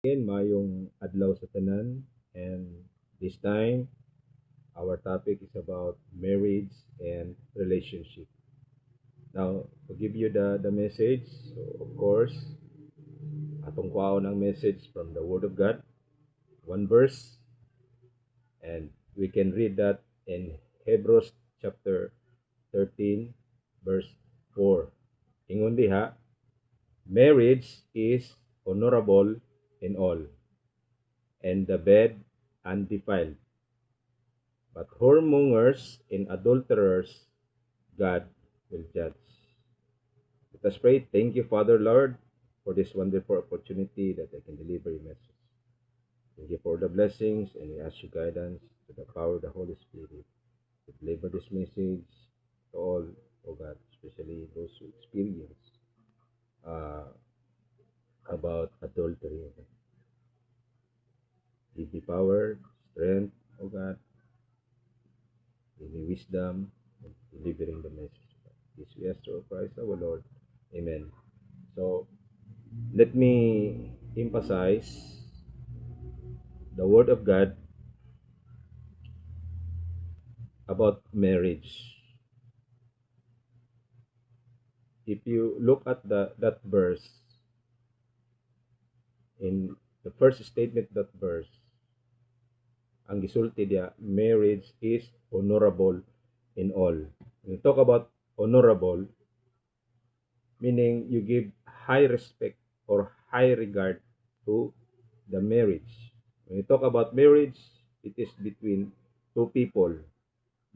Again, mayong adlaw sa tanan, and this time our topic is about marriage and relationship. Now, to give you the message, so of course, atong kwaon ang message from the Word of God, one verse, and we can read that in Hebrews chapter 13, verse 4. Ingon diha, marriage is honorable in all, and the bed undefiled. But whoremongers and adulterers, God will judge. Let us pray. Thank you, Father Lord, for this wonderful opportunity that I can deliver your message. Thank you for the blessings, and we ask your guidance to the power of the Holy Spirit to deliver this message to all, oh God, especially those who experience uh, about adultery. Give me power, strength, oh God, give me wisdom in delivering the message. This we ask through Christ our Lord. Amen. So, let me emphasize the Word of God about marriage. If you look at that verse, in the first statement of that verse, ang gisulti dia, marriage is honorable in all. When you talk about honorable, meaning you give high respect or high regard to the marriage. When you talk about marriage, it is between two people,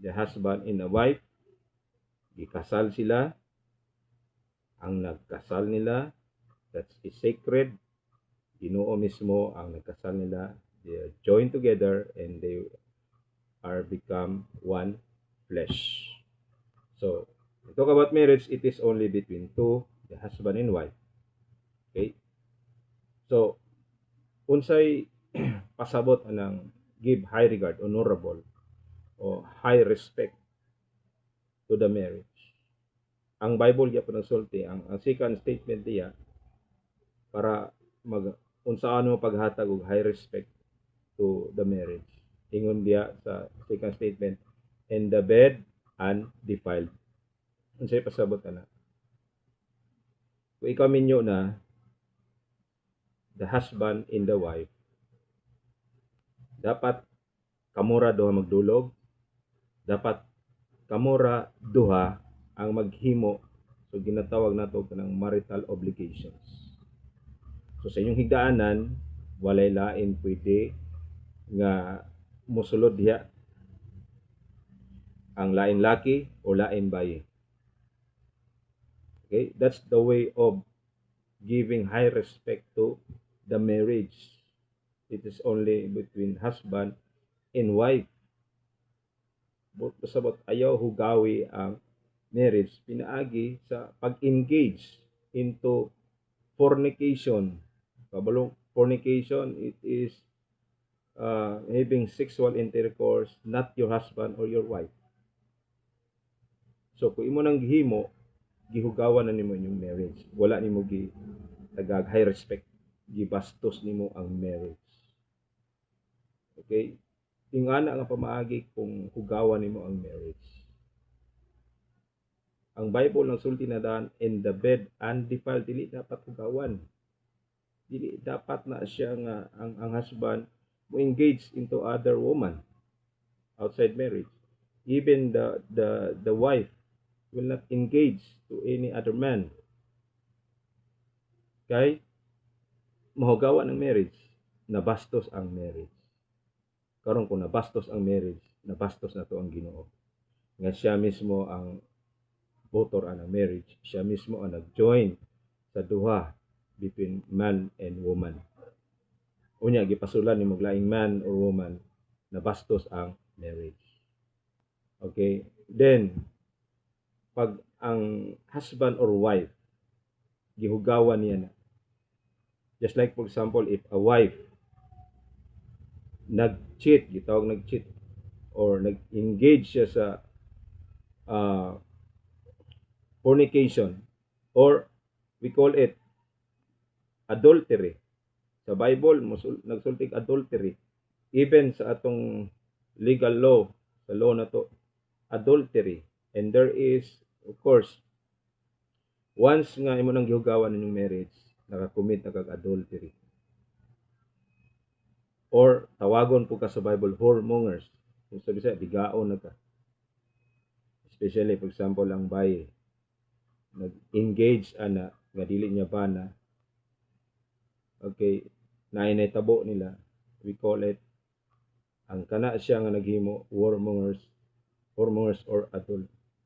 the husband and a wife. Gikasal sila, ang nagkasal nila, that is sacred. Ginoo mismo ang nagkasal nila. They are joined together and they are become one flesh. So, we talk about marriage, it is only between two, the husband and wife. Okay? So, unsay pasabot anang give high regard, honorable, o high respect to the marriage. Ang Bible gyud nagsulti ang second statement diya para unsaan mo paghatag og high respect to the marriage. Ingon diya sa second statement, and the bed undefiled. Unsay pasabot ana? Kung ikaw minyo na the husband and the wife, dapat kamura duha magdulog, dapat kamura duha ang maghimo, so ginatawag nato kanang marital obligations. So sa inyong higdaanan, walay lain pwede nga mosulod diha ang lain laki o lain bayi. Okay, that's the way of giving high respect to the marriage. It is only between husband and wife. Sabot ayaw hugawi ang marriage, pinaagi sa pag-engage into fornication. Kabalong fornication, it is having sexual intercourse, not your husband or your wife. So kung imo nang gihimo, gihugawan na nimo inyong marriage. Wala nimo gi tagag high respect, gibastos nimo ang marriage. Okay? Ingana nga pamaagi kung hugawan nimo ang marriage. Ang Bible nang sulti na daan, in the bed undefiled, dili dapat hugawan. Dili dapat na siya nga ang husband mo engage into other woman outside marriage. Even the wife will not engage to any other man. Kay mahugawan ang marriage, nabastos ang marriage. Karon kung nabastos ang marriage, nabastos na to ang Ginoo. Nga siya mismo ang author ng marriage, siya mismo ang nag-join sa duha between man and woman. Unya gipasulan ni laing man or woman, nabastos ang marriage. Okay? Then pag ang husband or wife gihugawan niya na, just like for example, if a wife nag-cheat, gitawag nag-cheat, or nag-engage siya sa fornication, or we call it adultery. Sa Bible, nagsultig adultery. Even sa atong legal law, sa law na to, adultery. And there is, of course, once nga imo nang gihugawan ninyong marriage, nakakommit na kag adultery. Or tawagon po ka sa Bible, whoremongers. Kung sabi sa, bigaon na ka. Especially, for example, ang bayi, nag-engage ana, nga dili niya ba na, okay, nainay-tabo nila, we call it, ang kana siya nga naghimo, whoremongers or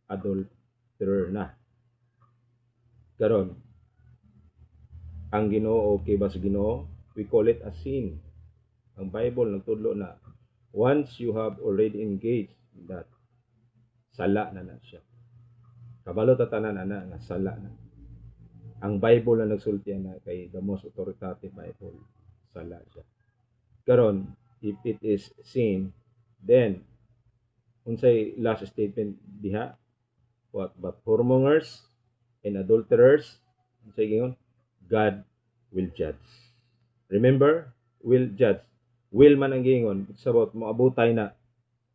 adulterer na. Karon, ang Ginoo, okay ba sa Ginoo? We call it a sin. Ang Bible nagtudlo na once you have already engaged in that, sala na siya. Kabalo ta tanan ana nga sala na. Ang Bible na nagsulti na kay the most authoritative Bible, sala siya. Karon, if it is sin, then unsay last statement diha? What? But whoremongers and adulterers, unsay gingon? God will judge. Remember, will judge. Will man ang gingon, it's about moabutay na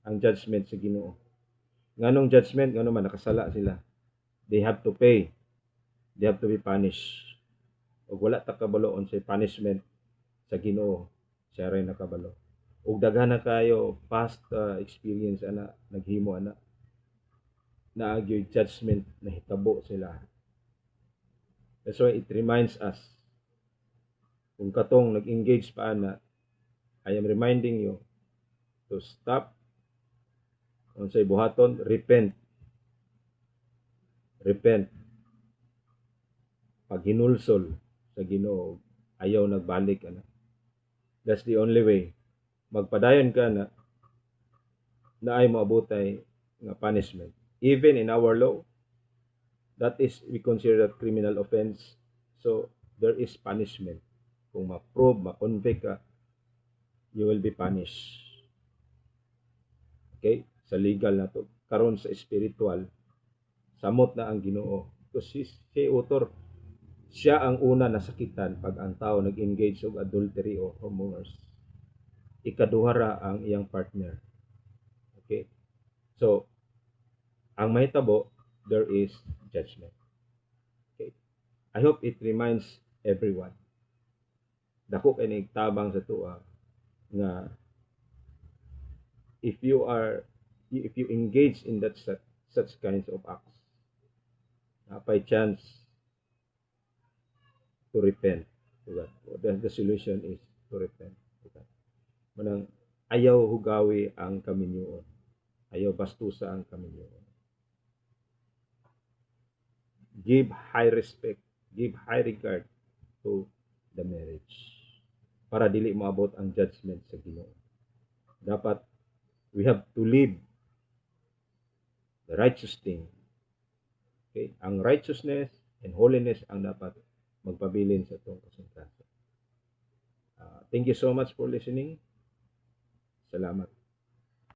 ang judgment sa Ginoo. Nganong judgment, ngano man nakasala sila. They have to pay. They have to be punished. Ug wala ta kabalo unsay punishment sa Ginoo, siya ray nakabalo. Ug daghan na kayo past experience ana naghimo ana na agyo judgment na hitabo sila. That's why it reminds us, kung katong nag-engage pa ana, I am reminding you to stop. Unsay buhaton? Repent. Pag hinulsol sa Ginoo, ayaw nagbalik ana. That's the only way. Magpadayon ka na ay moabutay nga punishment. Even in our law, that is, we consider that criminal offense. So, there is punishment. Kung ma-prove, ma-convict ka, you will be punished. Okay? Sa legal na to. Karon sa spiritual, samot na ang Ginoo. Because siya author, siya ang una nasakitan pag ang tao nag-engage og adultery o whoremongers. Ikaduhara ang iyang partner. Okay? So, ang mahitabo, there is judgment. Okay? I hope it reminds everyone. Dako kay nagtabang sa tuwa nga if you engage in that such kinds of acts, napay chance to repent. The solution is to repent. Manang ayaw hugawi ang kaminyoon. Ayaw bastusa ang kaminyoon. Give high respect, give high regard to the marriage. Para dili maabot ang judgment sa Ginoo. Dapat we have to live the righteous thing. Okay? Ang righteousness and holiness ang dapat magpabilin sa itong kasangkasan. Thank you so much for listening. Salamat.